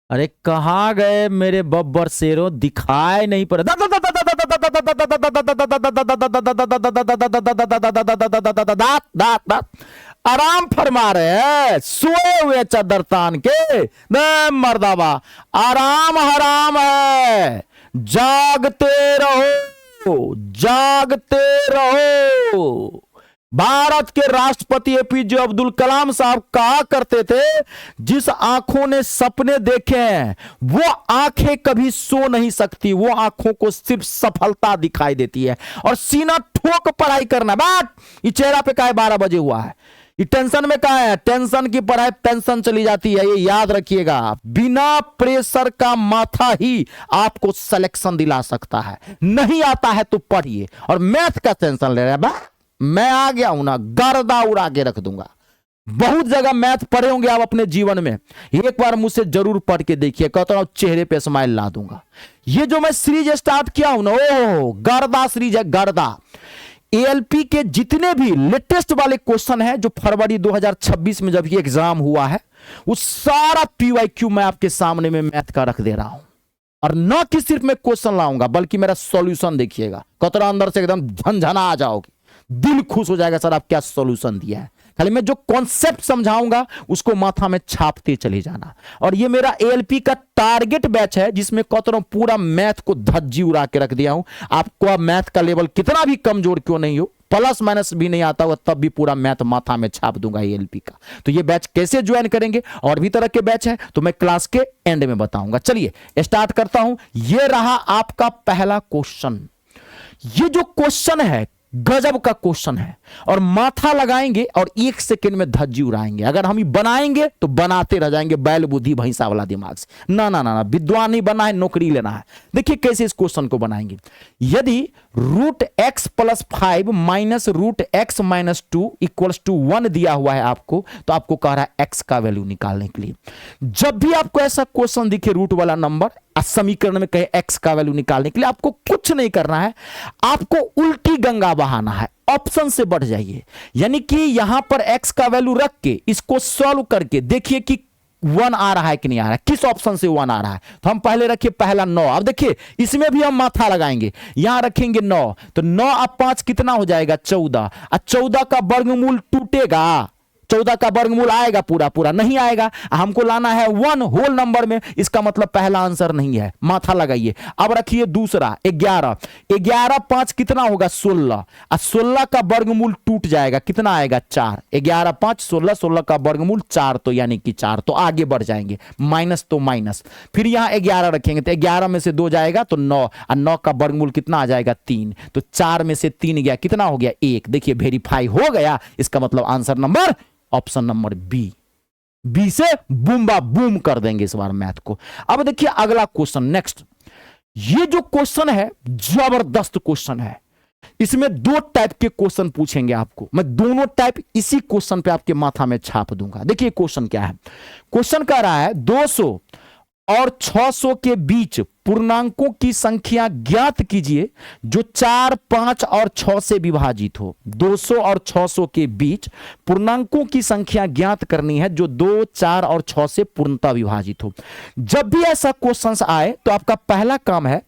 अरे कहाँ गए मेरे बब्बर शेरों, दिखाई नहीं पड़े। दांत दांत दांत आराम फरमा रहे हैं सोए हुए चद्दर तान के। मर्दाबा आराम हराम है, जागते रहो जागते रहो। भारत के राष्ट्रपति एपीजे अब्दुल कलाम साहब कहा करते थे, जिस आंखों ने सपने देखे हैं वो आंखें कभी सो नहीं सकती, वो आंखों को सिर्फ सफलता दिखाई देती है। और सीना ठोक पढ़ाई करना। बात ये चेहरा पे काहे 12 बजे हुआ है, ये टेंशन में कहा है, टेंशन की पढ़ाई पेंशन चली जाती है, ये याद रखिएगा। बिना प्रेशर का माथा ही आपको सिलेक्शन दिला सकता है। नहीं आता है तो पढ़िए। और मैथ का टेंशन ले रहे हैं, मैं आ गया हूं ना, गर्दा उड़ा के रख दूंगा। बहुत जगह मैथ पढ़े होंगे आप अपने जीवन में, एक बार मुझसे जरूर पढ़ के देखिए, कहता हूं चेहरे पे स्माइल ला दूंगा। ये जो मैं सीरीज स्टार्ट किया हूं ना, ओ गर्दा सीरीज है, गर्दा। एएलपी के जितने भी लेटेस्ट वाले क्वेश्चन हैं जो फरवरी 2026 में जब ये एग्जाम हुआ है, वो सारा पीवाईक्यू मैं आपके सामने में मैथ का रख दे रहा हूं। और न कि सिर्फ मैं क्वेश्चन लाऊंगा, बल्कि मेरा सॉल्यूशन देखिएगा, कतरा अंदर से एकदम झंझना आ जाओगे, दिल खुश हो जाएगा, सर आप क्या सॉल्यूशन दिया है। खाली मैं जो कॉन्सेप्ट समझाऊंगा उसको माथा में छापते चले जाना। और ये मेरा एएलपी का टारगेट बैच है, जिसमें कतरों पूरा मैथ को धज्जी उड़ा के रख दिया हूं। आपको अब मैथ का लेवल कितना भी कमजोर क्यों नहीं हो, प्लस माइनस भी नहीं आता हुआ, तब भी पूरा मैथ माथा में छाप दूंगा एएलपी का। तो ये बैच कैसे ज्वाइन करेंगे, और भी तरह के बैच है तो मैं क्लास के एंड में बताऊंगा। चलिए स्टार्ट करता हूं। ये रहा आपका पहला क्वेश्चन। ये जो क्वेश्चन है गजब का क्वेश्चन है, और माथा लगाएंगे और 1 सेकंड में धज्जी उड़ाएंगे। अगर हम ही बनाएंगे तो बनाते रह जाएंगे बैल बुद्धि भैंसा वाला दिमाग से। ना ना ना ना, विद्वान नहीं बनना है, नौकरी लेना है। देखिए कैसे इस क्वेश्चन को बनाएंगे। यदि √x+5 minus √x-2 equals to 1 दिया हुआ है आपको, तो आपको कह रहा है x का वैल्यू निकालने के लिए। जब भी आपको ऐसा क्वेश्चन दिखे रूट वाला नंबर, समीकरण में कहे x का वैल्यू निकालने के लिए, आपको कुछ नहीं करना है, आपको उल्टी गंगा बहाना है। ऑप्शन से बढ़ जाइए, यानी कि यहां पर x का वैल्यू रख के इसको सॉल्व करके देखिए कि 1 आ रहा है कि नहीं आ रहा है, किस ऑप्शन से 1 आ रहा है। तो हम पहले रखिए पहला 9। अब देखिए इसमें भी हम माथा लगाएंगे, यहां रखेंगे 9, तो 9 अब 5 कितना हो जाएगा 14। और 14 का वर्गमूल टूटेगा, 14 का वर्गमूल आएगा पूरा पूरा, नहीं आएगा। हमको लाना है 1 होल नंबर में, इसका मतलब पहला आंसर नहीं है, माथा लगाइए। अब रखिए दूसरा 11, 11 5 कितना होगा 16, और 16 का वर्गमूल टूट जाएगा, कितना आएगा 4। 11 5 16, 16 का वर्गमूल 4, तो यानी कि 4। तो आगे बढ़ जाएंगे, माइनस तो माइनस, फिर यहां 11 रखेंगे तो 11 में से 2 जाएगा तो 9, और 9 का वर्गमूल कितना आ जाएगा 3, तो 4 में से 3 गया, कितना हो गया 1। देखिए वेरीफाई हो गया, इसका मतलब answer number option number B. B से बूमबा बूम कर देंगे इस बार मैथ को। अब देखिए अगला क्वेश्चन नेक्स्ट। ये जो क्वेश्चन है जबरदस्त क्वेश्चन है, इसमें 2 टाइप के क्वेश्चन पूछेंगे आपको, मैं दोनों टाइप इसी क्वेश्चन पे आपके माथा में छाप दूंगा। देखिए क्वेश्चन क्या है। क्वेश्चन कह रहा है 200 और 600 के बीच पूर्णांकों की संख्या ज्ञात कीजिए जो 4, 5 और 6 से विभाजित हो। 200 और 600 के बीच पूर्णांकों की संख्या ज्ञात करनी है जो 2, 4 और 6 से पूर्णतः विभाजित हो। जब भी ऐसा क्वेश्चन आए तो आपका पहला काम है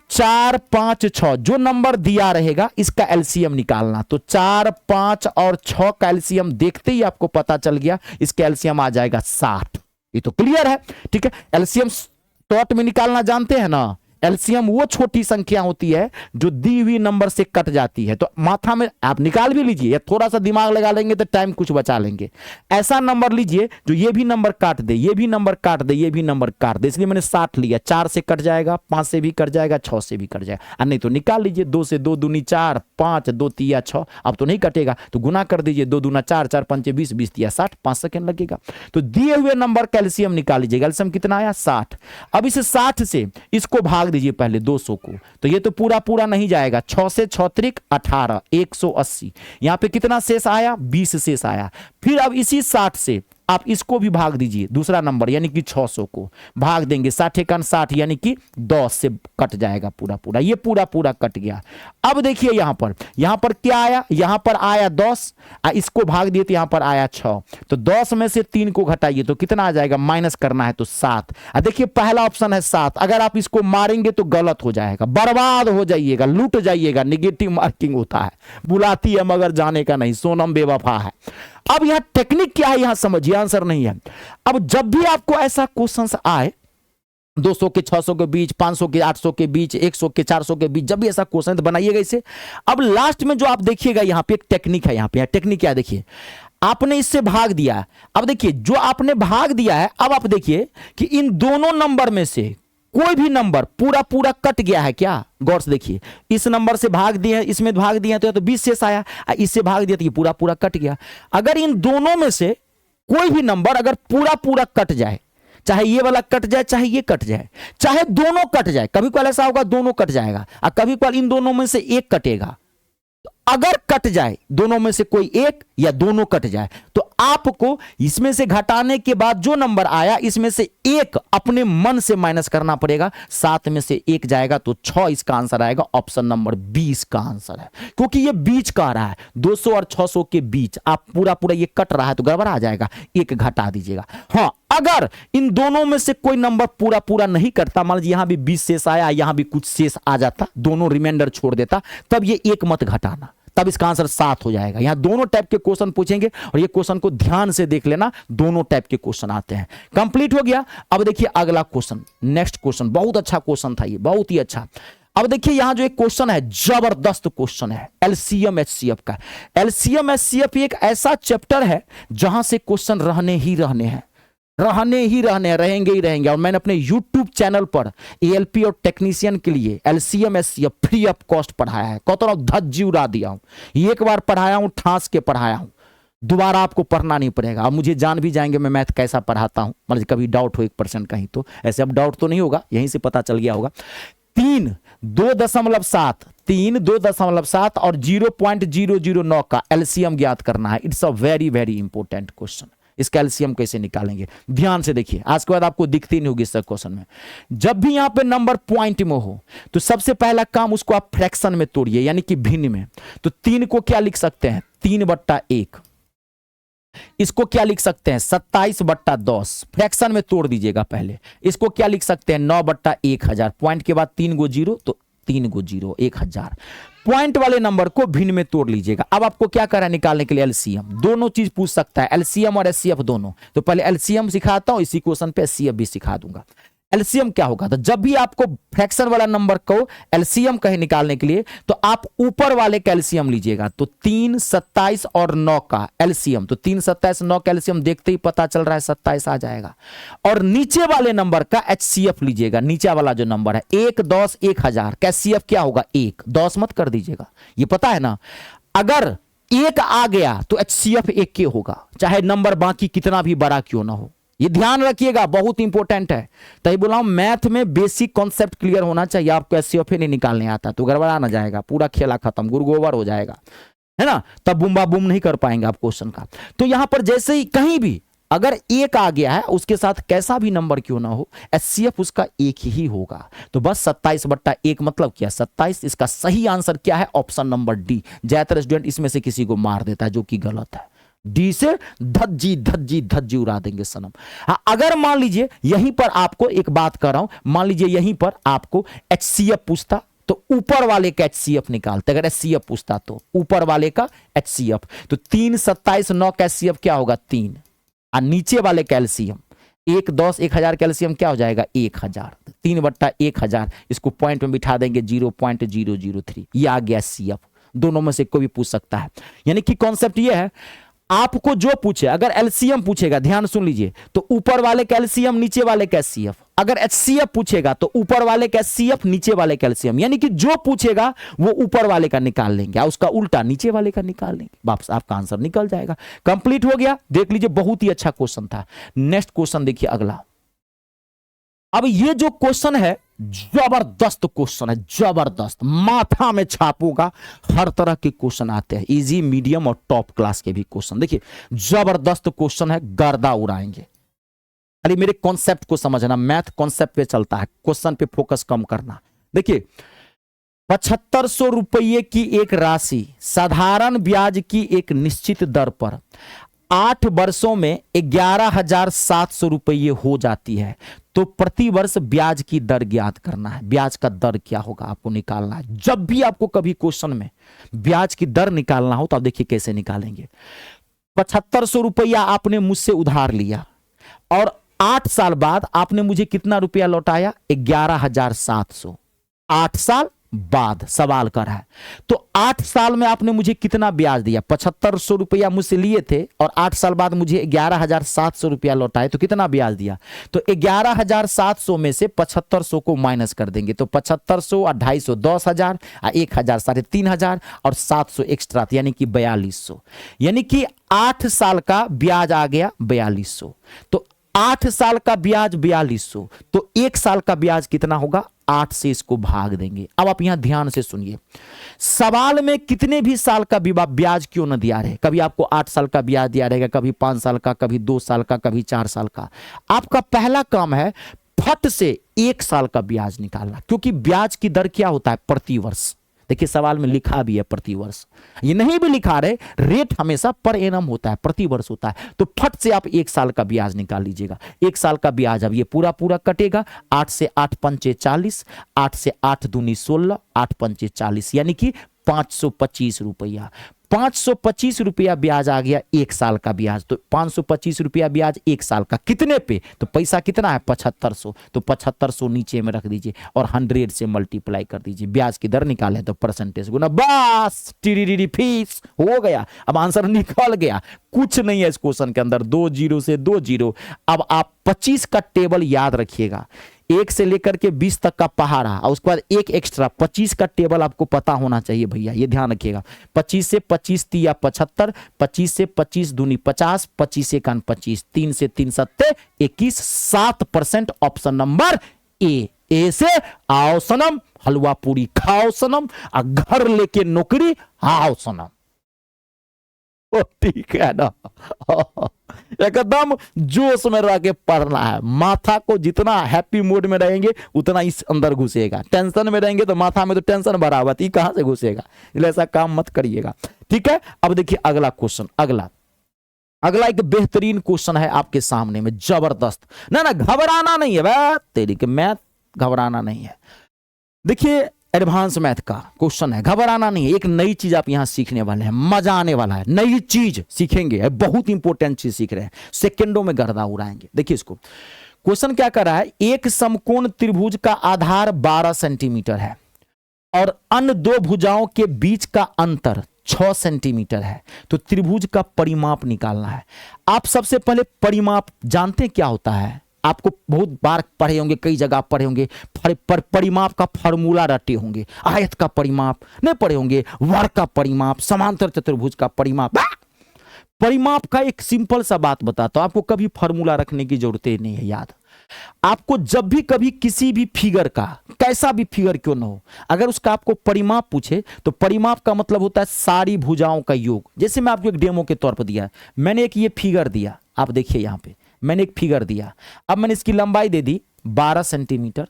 4, 5, 6 जो नंबर दिया रहेगा इसका एलसीएम निकालना। तो 4, 5 और 6 का एलसीएम देखते ही आपको पता चल गया, इसका एलसीएम आ जाएगा 60। ये तो क्लियर है, ठीक है। एलसीएम शॉर्ट में निकालना जानते हैं ना, एलसीएम वो छोटी संख्या होती है जो दी हुई नंबर से कट जाती है। तो माथा में आप निकाल भी लीजिए, या थोड़ा सा दिमाग लगा लेंगे तो टाइम कुछ बचा लेंगे। ऐसा नंबर लीजिए जो ये भी नंबर काट दे, ये भी नंबर काट दे, ये भी नंबर काट दे, इसलिए मैंने 60 लिया। 4 से कट जाएगा, 5 से भी कट जाएगा, 6 से भी कट जाएगा। और नहीं तो निकाल लीजिए, 2 से 2 दूनी 4, 5 2 तिया 6, अब तो नहीं कटेगा तो गुना कर दीजिए, 2 दूना 4, 4 पंचे 20, 20 तिया 60, 5 सेकंड लगेगा। तो दिए हुए नंबर का एलसीएम निकाल लीजिएगा। एलसीएम कितना आया 60। अब इसे 60 से इसको भाग दीजिए पहले 200 को, तो ये तो पूरा पूरा नहीं जाएगा। 6 से 6 त्रिक 18, 180। यहां पे कितना शेष आया 20 शेष आया। फिर अब इसी 60 से आप इसको भी भाग दीजिए, दूसरा नंबर यानी कि 600 को भाग देंगे, 60 एकन 60 यानी कि 10 से कट जाएगा पूरा पूरा, ये पूरा पूरा कट गया। अब देखिए यहां पर क्या आया, यहां पर आया 10, इसको भाग दिए तो यहां पर आया 6, तो 10 में से 3 को घटाइए तो कितना आ जाएगा, माइनस करना है तो 7। देखिए पहला ऑप्शन है 7, अगर आप इसको मारेंगे तो गलत हो जाएगा, बर्बाद हो जाइएगा, लूट जाइएगा, निगेटिव मार्किंग होता है, बुलाती है मगर जाने का नहीं, सोनम बेवफा है। अब यहां टेक्निक क्या है, यहां समझिए, आंसर नहीं है। अब जब भी आपको ऐसा क्वेश्चन आए 200 के 600 के बीच, 500 के 800 के बीच, 100 के 400 के बीच, जब भी ऐसा क्वेश्चन तो बनाइएगा इसे। अब लास्ट में जो आप देखिएगा यहां पे एक टेक्निक है, यहां पे टेक्निक क्या है, देखिए आपने इससे भाग दिया है, अब देखिए जो आपने भाग दिया है, अब आप देखिए कि इन दोनों नंबर में से कोई भी नंबर पूरा पूरा कट गया है क्या, गौर से देखिए, इस नंबर से भाग दिए, इसमें भाग दिया तो 20 शेष आया, इससे भाग दिया तो ये पूरा पूरा कट गया। अगर इन दोनों में से कोई भी नंबर अगर पूरा पूरा कट जाए, चाहे ये वाला कट जाए, चाहे ये कट जाए, चाहे दोनों कट जाए, कभी कभार ऐसा होगा दोनों कट जाएगा और कभी कभार इन दोनों में से एक कटेगा, तो अगर कट जाए दोनों में से कोई एक या दोनों कट जाए तो आपको इसमें से घटाने के बाद जो नंबर आया इसमें से एक अपने मन से माइनस करना पड़ेगा, 7 में से 1 जाएगा तो 6 इसका आंसर आएगा, ऑप्शन नंबर 20 का आंसर है, क्योंकि ये बीच का आ रहा है 200 और 600 के बीच, आप पूरा पूरा ये कट रहा है तो गड़बड़ आ जाएगा, एक घटा दीजिएगा। हाँ, अगर इन दोनों में से कोई नंबर पूरा पूरा नहीं करता, मान लीजिए यहां भी 20 शेष आया, यहां भी कुछ शेष आ जाता, दोनों रिमाइंडर छोड़ देता, तब ये एक मत घटाना, तब इसका आंसर 7 हो जाएगा। यहां दोनों टाइप के क्वेश्चन पूछेंगे और ये क्वेश्चन को ध्यान से देख लेना, दोनों टाइप के क्वेश्चन आते हैं। कंप्लीट हो गया। अब देखिए अगला क्वेश्चन, नेक्स्ट क्वेश्चन, बहुत अच्छा क्वेश्चन था ये, बहुत ही अच्छा। अब देखिए यहां जो एक क्वेश्चन है, जबरदस्त क्वेश्चन है, एलसीएम एचसीएफ का। एलसीएम एचसीएफ एक ऐसा चैप्टर है जहां से क्वेश्चन रहने ही रहने हैं, रहेंगे ही रहेंगे। और मैंने अपने YouTube चैनल पर एएलपी और टेक्नीशियन के लिए LCM HCF free of cost पढ़ाया है, कहता हूं धज्जी उड़ा दिया हूं, एक बार पढ़ाया हूं, ठांस के पढ़ाया हूं, दोबारा आपको पढ़ना नहीं पड़ेगा। अब मुझे जान भी जाएंगे मैं मैथ कैसा पढ़ाता हूं, मतलब कभी डाउट हो 1% कहीं तो, ऐसे अब डाउट तो नहीं होगा, यहीं से पता चल गया होगा। 3, 2.7, 3, 2.7 और 0.009 का एलसीएम ज्ञात करना है। It's a very very important question. इसका एलसीएम कैसे निकालेंगे, ध्यान से देखिए, आज के बाद आपको दिखती नहीं होगी इस क्वेश्चन में। जब भी यहां पे नंबर पॉइंट में हो तो सबसे पहला काम उसको आप फ्रैक्शन में तोड़िए, यानी कि भिन्न में। तो 3 को क्या लिख सकते हैं, 3/1। इसको क्या लिख सकते हैं, 27/10, फ्रैक्शन में तोड़ दीजिएगा पहले। इसको क्या लिख सकते हैं, 9/1000, पॉइंट के बाद 3 गो 0 तो 3 गो 0, 1000। पॉइंट वाले नंबर को भिन्न में तोड़ लीजिएगा। अब आपको क्या करना है, निकालने के लिए एलसीएम, दोनों चीज पूछ सकता है, एलसीएम और एचसीएफ दोनों। तो पहले एलसीएम सिखाता हूं, इसी क्वेश्चन पे एचसीएफ भी सिखा दूंगा। एलसीएम क्या होगा, तो जब भी आपको फ्रैक्शन वाला नंबर को एलसीएम कहे निकालने के लिए तो आप ऊपर वाले का एलसीएम लीजिएगा। तो 3, 27 और 9 का एलसीएम, तो 3, 27, 9 का एलसीएम देखते ही पता चल रहा है 27 आ जाएगा। और नीचे वाले नंबर का एचसीएफ लीजिएगा, नीचे वाला जो नंबर है 1, 10, 1000 का एचसीएफ क्या होगा, 1, 10 मत कर दीजिएगा, ये पता है ना। अगर 1 आ गया तो एचसीएफ 1 के होगा, चाहे नंबर बाकी कितना भी बड़ा क्यों ना हो, ये ध्यान रखिएगा, बहुत इंपॉर्टेंट है। तभी बोला हूं मैथ में बेसिक कॉन्सेप्ट क्लियर होना चाहिए। आपको एचसीएफ नहीं निकालने आता तो गड़बड़ा ना जाएगा, पूरा खेला खत्म, गुरगोबर हो जाएगा, है ना, तब बुम्बा बुम नहीं कर पाएंगे आप क्वेश्चन का। तो यहां पर जैसे ही कहीं भी अगर 1 आ गया है, उसके साथ कैसा भी नंबर क्यों ना हो, एचसीएफ उसका 1 ही होगा। तो बस 27/1 मतलब क्या, 27। इसका सही आंसर क्या है, ऑप्शन नंबर डी। ज्यादातर स्टूडेंट इसमें से किसी को मार देता है, जो कि गलत है। डी से धज्जी उड़ा देंगे सनम। हाँ, अगर मान लीजिए यहीं पर आपको एक बात कर रहा हूं, मान लीजिए यहीं पर आपको एचसीएफ पूछता तो ऊपर वाले का एचसीएफ निकालते। अगर एचसीएफ पूछता तो ऊपर वाले का एचसीएफ, तो 3, 27, 9 का एचसीएफ क्या होगा, 3। और नीचे वाले कैल्शियम 1, 10, 1000 कैल्शियम क्या हो जाएगा, 1000। 3/1000, इसको पॉइंट में बिठा देंगे 0.003, ये आ गया एचसीएफ। दोनों में से कोई भी पूछ सकता है। यानी कि कॉन्सेप्ट ये है, आपको जो पूछे, अगर एलसीएम पूछेगा, ध्यान सुन लीजिए, तो ऊपर वाले कैल्शियम, नीचे वाले का एचसीएफ। अगर एचसीएफ पूछेगा तो ऊपर वाले का एचसीएफ, नीचे वाले कैल्शियम। यानी कि जो पूछेगा वो ऊपर वाले का निकाल लेंगे और उसका उल्टा नीचे वाले का निकाल लेंगे, वापस आपका आंसर निकल जाएगा। कंप्लीट हो गया, देख लीजिए, बहुत ही अच्छा क्वेश्चन था। नेक्स्ट क्वेश्चन देखिए अगला। अब ये जो क्वेश्चन है जबरदस्त क्वेश्चन है, जबरदस्त, माथा में छापूंगा। हर तरह के क्वेश्चन आते हैं, इजी, मीडियम और टॉप क्लास के भी क्वेश्चन। देखिए जबरदस्त क्वेश्चन है, गर्दा उड़ाएंगे। खाली मेरे कॉन्सेप्ट को समझना, मैथ कॉन्सेप्ट पे चलता है, क्वेश्चन पे फोकस कम करना। देखिए 7500 रुपये की एक राशि साधारण ब्याज की एक निश्चित दर पर 8 वर्षों में 11,700 रुपये हो जाती है, तो प्रति वर्ष ब्याज की दर ज्ञात करना है। ब्याज का दर क्या होगा आपको निकालना है। जब भी आपको कभी क्वेश्चन में ब्याज की दर निकालना हो तो आप देखिए कैसे निकालेंगे। 7500 रुपया आपने मुझसे उधार लिया और 8 साल बाद आपने मुझे कितना रुपया लौटाया, 11,700। 8 साल बाद सवाल कर रहा है, तो 8 साल में आपने मुझे कितना ब्याज दिया। 7500 रुपया मुझसे लिए थे और 8 साल बाद मुझे 11,700 रुपया लौटाए, तो कितना ब्याज दिया। तो 11,700 में से 7500 को माइनस कर देंगे, तो 7500 और 250, 10,000 और 1,000, 3,500 और 700 एक्स्ट्रा, यानी कि 4200। यानी कि 8 साल का ब्याज आ गया 4200। तो 8 साल का ब्याज 4200, तो 1 साल का ब्याज कितना होगा, 8 से इसको भाग देंगे। अब आप यहां ध्यान से सुनिए, सवाल में कितने भी साल का ब्याज क्यों न दिया रहे, कभी आपको 8 साल का ब्याज दिया रहेगा, कभी 5 साल का, कभी 2 साल का, कभी 4 साल का। आपका पहला काम है फट से 1 साल का ब्याज निकालना, क्योंकि ब्याज की दर क्या होता है, प्रति वर्ष। देखिए सवाल में लिखा भी है प्रति वर्ष, ये नहीं भी लिखा रहे, रेट हमेशा पर एनम होता है, प्रति वर्ष होता है। तो फट से आप 1 साल का ब्याज निकाल लीजिएगा। 1 साल का ब्याज अब ये पूरा पूरा कटेगा, 8 से 8 पंचे 40, 8 से 8 दूनी 16, 8 पंचे 40, यानी कि 525 रुपया। 525 रुपया ब्याज आ गया 1 साल का ब्याज। तो 525 रुपया ब्याज 1 साल का, कितने पे, तो पैसा कितना है 7500, तो 7500 नीचे में रख दीजिए और 100 से मल्टीप्लाई कर दीजिए। ब्याज की दर निकाले तो परसेंटेज गुना, बस टीडी फीस हो गया। अब आंसर निकल गया, कुछ नहीं है इस क्वेश्चन के अंदर, 2 जीरो से 2 जीरो। अब आप 25 का टेबल याद रखिएगा, 1 से लेकर के 20 तक का पहाड़ा और उसके बाद एक एक्स्ट्रा 25 का टेबल आपको पता होना चाहिए भैया, ये ध्यान रखिएगा। 25 से 25 तिया 75, 25 से 25 दूनी 50, 25 से 1 25, 3 से 3 सत्ते 21, 7% ऑप्शन नंबर ए से आओ सनम, हलवा पूरी खाओ सनम, और घर लेके नौकरी आओ सनम। ठीक है ना, एकदम जोश में रह के पढ़ना है। माथा को जितना हैप्पी मूड में रहेंगे उतना इस अंदर घुसेगा, टेंशन में रहेंगे तो माथा में तो टेंशन भरा हुआ, कहां से घुसेगा, इसलिए ऐसा काम मत करिएगा। ठीक है, अब देखिए अगला क्वेश्चन, अगला एक बेहतरीन क्वेश्चन है आपके सामने में, जबरदस्त। ना घबराना नहीं है भाई, तेरी के मैथ घबराना नहीं है। देखिए एडवांस मैथ का क्वेश्चन है, घबराना नहीं है। एक नई चीज आप यहां सीखने वाले हैं, मजा आने वाला है, नई चीज सीखेंगे, बहुत इंपॉर्टेंट चीज सीख रहे हैं, सेकंडों में गर्दा उड़ाएंगे। देखिए इसको, क्वेश्चन क्या कर रहा है, एक समकोण त्रिभुज का आधार 12 सेंटीमीटर है और अन्य 2 भुजाओं के बीच का अंतर 6 सेंटीमीटर है, तो त्रिभुज का परिमाप निकालना है। आप सबसे पहले परिमाप जानते हैं क्या होता है, आपको बहुत बार पढ़े होंगे, कई जगह पढ़े होंगे, परिमाप का फार्मूला रटे होंगे। आयत का परिमाप नहीं पढ़े होंगे, वर्ग का परिमाप, समांतर चतुर्भुज का परिमाप। परिमाप का एक सिंपल सा बात बताता हूं, आपको कभी फार्मूला रखने की जरूरत नहीं है। याद, आपको जब भी कभी किसी भी फिगर का, कैसा भी फिगर क्यों ना हो, अगर उसका आपको परिमाप पूछे तो परिमाप का मतलब होता है सारी भुजाओं का योग। जैसे मैं आपको एक डेमो के तौर पर दिया, मैंने एक ये फिगर दिया, आप देखिए यहां पे मैंने एक फिगर दिया, अब मैंने इसकी लंबाई दे दी 12 सेंटीमीटर,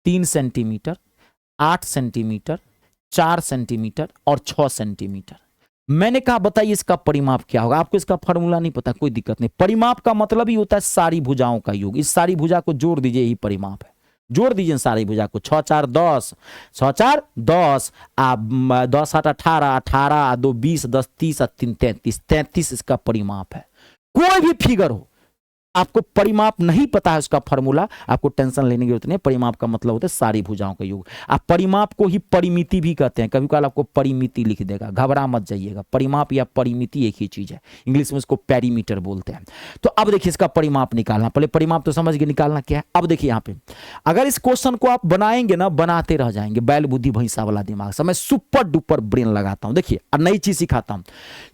3 सेंटीमीटर, 8 सेंटीमीटर, 4 सेंटीमीटर और 6 सेंटीमीटर। मैंने कहा बताइए इसका परिमाप क्या होगा। आपको इसका फॉर्मूला नहीं पता, कोई दिक्कत नहीं, परिमाप का मतलब ही होता है सारी भुजाओं का योग। इस सारी भुजा को जोड़ दीजिए, यही परिमाप है, जोड़ दीजिए सारी भुजा को। 6 4 10, 6 4 10, 10 8 18, 18 2 20, 10 30 3 33, 33 इसका परिमाप है। कोई भी फिगर हो, आपको परिमाप नहीं पता है उसका फॉर्मूला, आपको टेंशन लेने की जरूरत नहीं। परिमाप का मतलब होता है सारी भुजाओं का योग। आप परिमाप को ही परिमिति भी कहते हैं, कभी कभार आपको परिमिति लिख देगा, घबरा मत जाइएगा। परिमाप या परिमिति एक ही चीज है, इंग्लिश में उसको पेरीमीटर बोलते हैं। तो अब देखिए इसका परिमाप निकालना, पहले परिमाप तो समझ के निकालना क्या है। अब देखिए यहाँ पे अगर इस क्वेश्चन को आप बनाएंगे ना, बनाते रह जाएंगे, बैल बुद्धि भैंसा वाला दिमाग से। मैं सुपर डुपर ब्रेन लगाता हूं। देखिए नई चीज सिखाता हूं।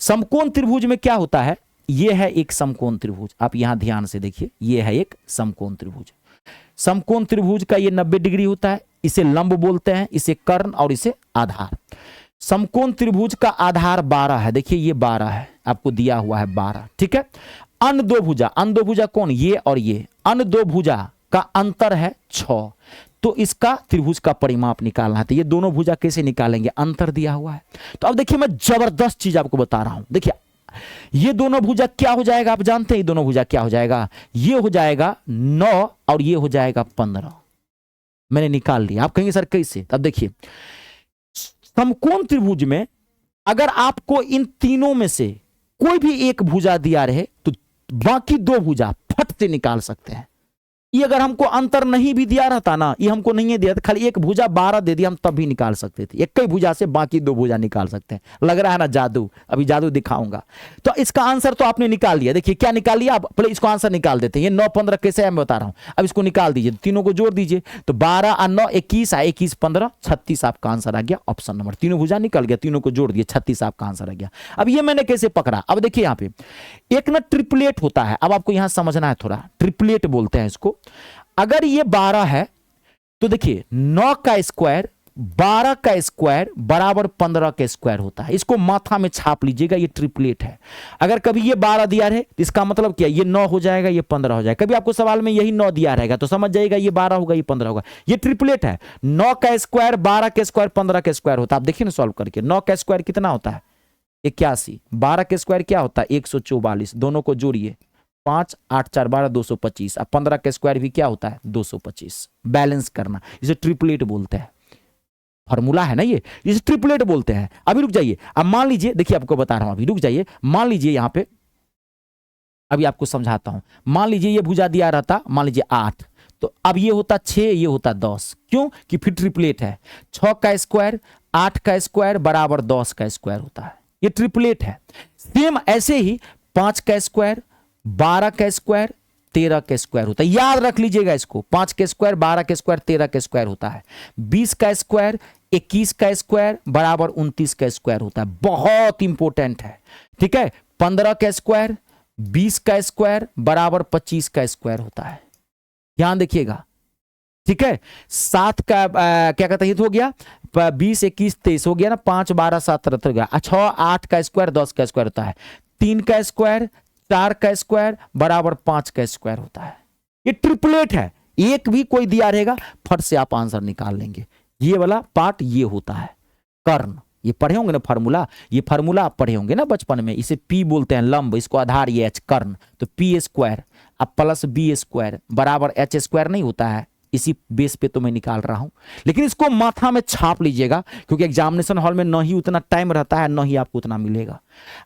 समकोण त्रिभुज में क्या होता है, ये है एक समकोण त्रिभुज, आप यहां ध्यान से देखिए, ये है एक समकोण त्रिभुज। समकोण त्रिभुज का ये 90 डिग्री होता है, इसे लंब बोलते हैं, इसे कर्ण और इसे आधार। समकोण त्रिभुज का आधार 12 है, देखिए ये 12 है, आपको दिया हुआ है 12, ठीक है। अन्य दो भुजा, अन्य दो भुजा कौन, ये और ये, अन्य दो भुजा का अंतर है 6, तो इसका त्रिभुज का परिमाप निकालना है। तो ये दोनों भुजा कैसे निकालेंगे, अंतर दिया हुआ है। तो अब देखिए मैं जबरदस्त चीज आपको बता रहा हूं, देखिए ये दोनों भुजा क्या हो जाएगा, आप जानते हैं ये दोनों भुजा क्या हो जाएगा, ये हो जाएगा 9 और ये हो जाएगा 15, मैंने निकाल लिया। आप कहेंगे सर कैसे, अब देखिए समकोण त्रिभुज में अगर आपको इन तीनों में से कोई भी एक भुजा दिया रहे तो बाकी दो भुजा फट से निकाल सकते हैं। ये अगर हमको अंतर नहीं भी दिया रहता ना, ये हमको नहीं दिया था, खाली एक भुजा 12 दे दिया, हम तब भी निकाल सकते थे। एक ही भुजा से बाकी दो भुजा निकाल सकते हैं। लग रहा है ना जादू, अभी जादू दिखाऊंगा। तो इसका आंसर तो आपने निकाल लिया, देखिए क्या निकाल लिया। आप पहले इसको आंसर निकाल देते हैं, ये 9 15 कैसे है मैं बता रहा हूं। अब इसको निकाल दीजिए, तीनों को जोड़ दीजिए, तो 12 और 9 21, 21 15 36 आपका आंसर आ गया ऑप्शन नंबर। तीनों भुजा निकल गया, तीनों को जोड़ दिए, 36 आपका आंसर आ गया। अब ये मैंने कैसे पकड़ा, अब देखिए यहाँ पे एक ना ट्रिपलेट होता है, अब आपको यहां समझना है थोड़ा, ट्रिपलेट बोलते हैं इसको। अगर ये 12 है तो देखिए 9 का स्क्वायर 12 का स्क्वायर बराबर 15 का स्क्वायर होता है। इसको माथा में छाप लीजिएगा, ये ट्रिपलेट है। अगर कभी ये 12 दिया रहे तो इसका मतलब क्या, ये 9 हो जाएगा, ये 15 हो जाएगा। कभी आपको सवाल में यही 9 दिया रहेगा तो समझ जाइएगा ये 12 होगा, ये 15 होगा। ये ट्रिपलेट है, 9 का स्क्वायर 12 का स्क्वायर 15 का स्क्वायर होता है। आप देखिए ना सॉल्व करके, 9 का स्क्वायर कितना होता है 81, 12 का स्क्वायर क्या होता है 144, दोनों को जोड़िए 5 8 4 12 225, अब 15 का स्क्वायर भी क्या होता है 225। बैलेंस करना, इसे ट्रिपलेट बोलते हैं, फॉर्मूला है ना ये, इसे ट्रिपलेट बोलते हैं। अभी रुक जाइए, अब मान लीजिए, देखिए आपको बता रहा हूं, अभी रुक जाइए, मान लीजिए यहां पे अभी आपको समझाता हूं। मान लीजिए ये भुजा दिया रहता, मान लीजिए 8, तो अब ये होता 6, ये होता 10, क्यों कि फिर ट्रिपलेट है। 6 का स्क्वायर 8 का स्क्वायर बराबर 10 का स्क्वायर होता है, ये ट्रिपलेट है। सेम ऐसे ही 5 का स्क्वायर 12 का स्क्वायर 13 का स्क्वायर होता है, याद रख लीजिएगा इसको। 5 का स्क्वायर 12 का स्क्वायर 13 का स्क्वायर होता है। 20 का स्क्वायर 21 का स्क्वायर बराबर 29 का स्क्वायर होता है, बहुत इंपॉर्टेंट है, ठीक है। 15 का स्क्वायर 20 का स्क्वायर बराबर 25 का स्क्वायर होता है, ध्यान देखिएगा, ठीक है। 7 का क्या कहते हैं, हो गया 20 21 23 हो गया ना, 5 12 7 13 हो गया। 6 8 का स्क्वायर 10 का स्क्वायर होता है। 3 का स्क्वायर 4 का स्क्वायर बराबर 5 का स्क्वायर होता है, ये ट्रिपलेट है। एक भी कोई दिया रहेगा फट से आप आंसर निकाल लेंगे। ये वाला पार्ट ये होता है कर्ण, ये पढ़े होंगे ना फार्मूला, ये फार्मूला आप पढ़े होंगे ना बचपन में, इसे पी बोलते हैं लंब, इसको आधार ये एच कर्ण, तो पी स्क्वायर अब प्लस बी स्क्वायर बराबर एच स्क्वायर नहीं होता है। इसी बेस पे तो मैं निकाल रहा हूं, लेकिन इसको माथा में छाप लीजिएगा, क्योंकि एग्जामिनेशन हॉल में न ही उतना टाइम रहता है, न ही आपको उतना मिलेगा।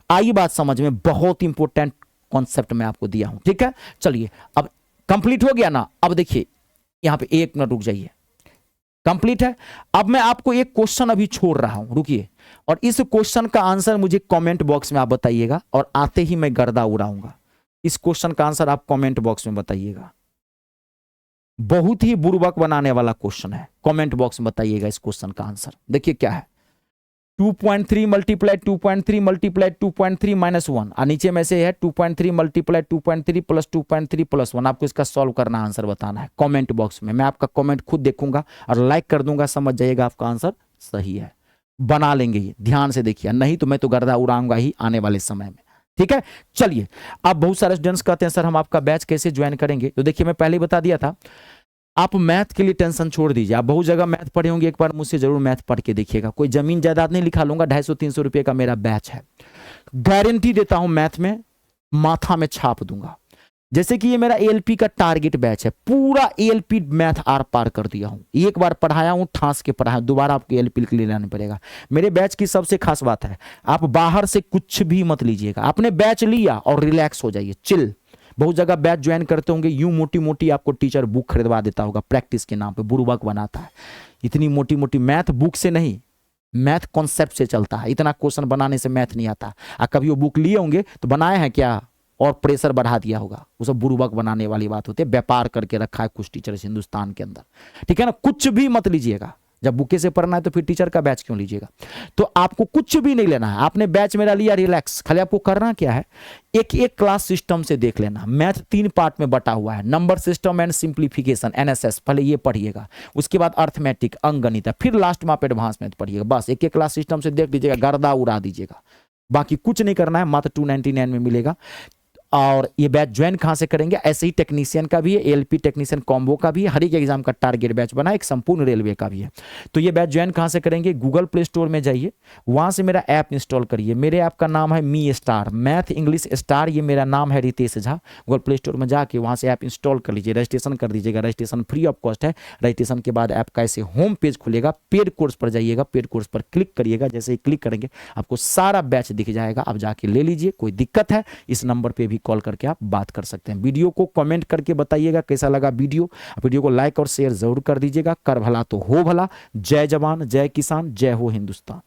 आई बात समझ में, बहुत इंपॉर्टेंट कॉन्सेप्ट मैं आपको दिया हूं, ठीक है। चलिए अब कंप्लीट हो गया ना, अब देखिए यहां पे 1 मिनट रुक जाइए, कंप्लीट है। अब मैं आपको एक क्वेश्चन अभी छोड़ रहा हूं, रुकिए, और इस क्वेश्चन का आंसर मुझे कमेंट बॉक्स में आप बताइएगा, और आते ही मैं गर्दा उड़ाऊंगा। इस क्वेश्चन का आंसर आप कमेंट बॉक्स में बताइएगा, बहुत ही बुर्बक बनाने वाला क्वेश्चन है, कमेंट बॉक्स में बताइएगा इस क्वेश्चन का आंसर। देखिए क्या है, 2.3 मल्टीप्लाई 2.3 मल्टीप्लाई 2.3 माइनस 1, और नीचे में से है 2.3 मल्टीप्लाई 2.3 प्लस 2.3 प्लस 1। आपको इसका सॉल्व करना, आंसर बताना है कमेंट बॉक्स में। मैं आपका कमेंट खुद देखूंगा और लाइक कर दूंगा, समझ जाइएगा आपका आंसर सही है, बना लेंगे ये, ध्यान से देखिए, नहीं तो मैं तो गर्दा उड़ाऊंगा ही आने वाले समय में, ठीक है। चलिए, अब बहुत सारे स्टूडेंट्स कहते हैं सर हम आपका बैच कैसे ज्वाइन करेंगे, तो देखिए मैं पहले ही बता दिया था, आप मैथ के लिए टेंशन छोड़ दीजिए। आप बहुत जगह मैथ पढ़े होंगे, एक बार मुझसे जरूर मैथ पढ़ के देखिएगा। कोई जमीन जायदाद नहीं लिखा लूंगा, 250-300 रुपए का मेरा बैच है, गारंटी देता हूं मैथ में माथा में छाप दूंगा। जैसे कि ये मेरा एएलपी का टारगेट बैच है, पूरा एएलपी मैथ आर पार कर दिया हूं, एक बार पढ़ाया हूं, ठांस के पढ़ाया, दोबारा आपको एएलपी के लिए लाना पड़ेगा। मेरे बैच की सबसे खास बात है, आप बाहर से कुछ भी मत लीजिएगा, आपने बैच लिया और रिलैक्स हो जाइए, चिल। बहुत जगह बैच ज्वाइन करते होंगे, यूं मोटी मोटी आपको टीचर बुक खरीदवा देता होगा, प्रैक्टिस के नाम पे बुर्बक बनाता है। इतनी मोटी मोटी मैथ बुक से नहीं, मैथ कॉन्सेप्ट से चलता है, इतना क्वेश्चन बनाने से मैथ नहीं आता। कभी वो बुक लिए होंगे तो बनाए हैं क्या, और प्रेशर बढ़ा दिया होगा, वो सब बुर्बक बनाने वाली बात होती है। व्यापार करके रखा है कुछ टीचर्स हिंदुस्तान के अंदर, ठीक है ना। कुछ भी मत लीजिएगा, जब बुके से पढ़ना है तो फिर टीचर का बैच क्यों लीजिएगा? तो आपको कुछ भी नहीं लेना है, आपने बैच मेरा लिया, रिलैक्स। खाली आपको करना क्या है, एक एक क्लास सिस्टम से देख लेना। मैथ 3 पार्ट में बटा हुआ है, number system and simplification NSS, पहले ये पढ़िएगा, उसके बाद अर्थमेटिक अंकगणित, फिर लास्ट में आप एडवांस मैथ पढ़िएगा। बस एक एक क्लास सिस्टम से देख लीजिएगा, गर्दा उड़ा दीजिएगा, बाकी कुछ नहीं करना है। मात्र 299 में मिलेगा। और ये बैच ज्वाइन कहाँ से करेंगे? ऐसे ही टेक्नीशियन का भी है, एलपी टेक्नीशियन कॉम्बो का भी है, हर एक एग्जाम का टारगेट बैच बना, एक संपूर्ण रेलवे का भी है। तो ये बैच ज्वाइन कहाँ से करेंगे? गूगल प्ले स्टोर में जाइए, वहाँ से मेरा ऐप इंस्टॉल करिए। मेरे ऐप का नाम है me star, math English star, ये मेरा नाम है Ritesh Jha. Google Play Store में जाके वहाँ से ऐप इंस्टॉल कर लीजिए, रजिस्ट्रेशन कर दीजिएगा। रजिस्ट्रेशन फ्री ऑफ कॉस्ट है। रजिस्ट्रेशन के बाद ऐप का ऐसे होम पेज खुलेगा, पेड कोर्स पर जाइएगा, पेड कोर्स पर क्लिक करिएगा। जैसे ही क्लिक करेंगे आपको सारा बैच दिख जाएगा, आप जाके ले लीजिए। कोई दिक्कत है इस नंबर पर भी कॉल करके आप बात कर सकते हैं। वीडियो को कमेंट करके बताइएगा कैसा लगा वीडियो को लाइक और शेयर जरूर कर दीजिएगा। कर भला तो हो भला। जय जवान, जय किसान, जय हो हिंदुस्तान।